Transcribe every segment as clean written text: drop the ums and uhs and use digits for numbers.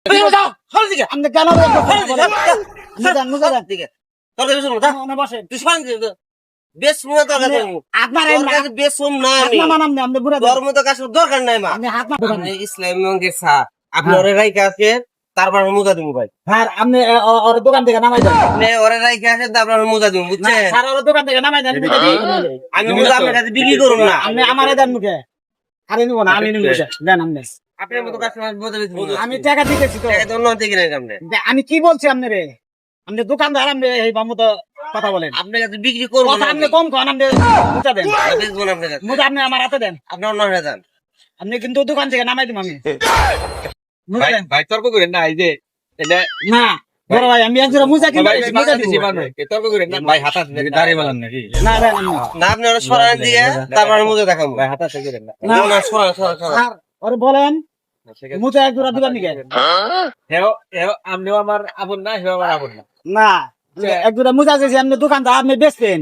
আপনি কেন দরকার নাই মা আপনি ওরে রাইখে আছে তারপর মোজা দিব ভাই আপনি দোকান থেকে নামাই দেন আপনি ওরে রাইখে আছে তারপর মোজা দিব বুঝছেন স্যার ওর দোকান থেকে নামাই দেন আমি মোজা আপনার কাছে বিক্রি করুন না আপনি আমারে দেন মুখে আরে নিব না আমি নিব দেন আপনি আপনার মতো কাস্টমার মোজা বেচবো না। আমি টাকা দিতেছি তো টাকা তো অন্য দিকে নাই আপনি আমি কি বলছি আপনি রে আপনি দোকানদার আপনি এই মতো কথা বলেন আপনার কাছে বিক্রি করবো কথা না আপনি কম খান আপনি মুচা দেন বেচবো না আপনার কাছে মুচা আপনি আমার হাতে দেন আপনি অন্য হাতে যান আপনি কিন্তু দোকান থেকে নামাই দিম আমি মুচা দেন ভাই তর্ক করেন না এই যে এটা না বড় ভাই আমি একজোড়া মুচা কিনতে ভাই মুচা দিব তর্ক করেন না ভাই হাতা দাঁড়িয়ে বলেন নাকি না দেন আপনি না আপনি ওরা সরান দিয়ে তারপর মোজা দেখাবো ভাই হাতা সে করেন না না না সরান সরান সরান স্যার ওরে বলেন মুচা একজোড়া দিবেন নাকি হেও হেও আপনিও আমার আপন না হেও আমার আপন না না একজোড়া মুচা যে আপনি দোকানদার আপনি বেচবেন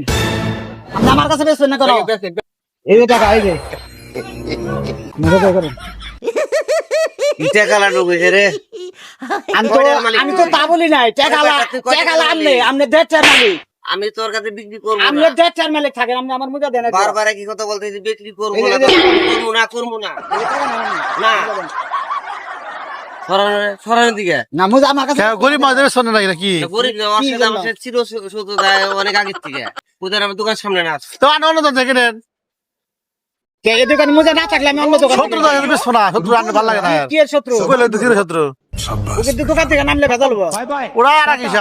আপনি আমার কাছে বেচবেন না কেন এই যে টাকা এই যে মুচা করেন ইটা কালা ঢুকেছে রে আমি তো তা বলি নাই টাকালা আপনি দেড়টার মালিক আমি তোর কাছে বিক্রি করবো আপনি না দেড়টার মালিক থাকেন আপনি আমার মুজা দেন বারবার কি কথা বলতেছি বিক্রি করবো না করবো না না সরানোর দিকে না মুজা আমার কাছে গরিব মানুষের শোনে নাকি নাকি গরিব না আমার সাথে আমার সাথে চির শত্রু দেয় অনেক আগের থেকে ওদের আমার দোকান সামনে না আছে তো অন্য দোকান থেকে নেন এই দোকানে মুজা না থাকলে আমি অন্য দোকান শত্রু তো বেশ শোনা শত্রু আনতে ভালো লাগে না কি এর শত্রু বলে তো কি শত্রু ওকে দোকান থেকে নামলে ভেজাল হবো ওরা রাখিস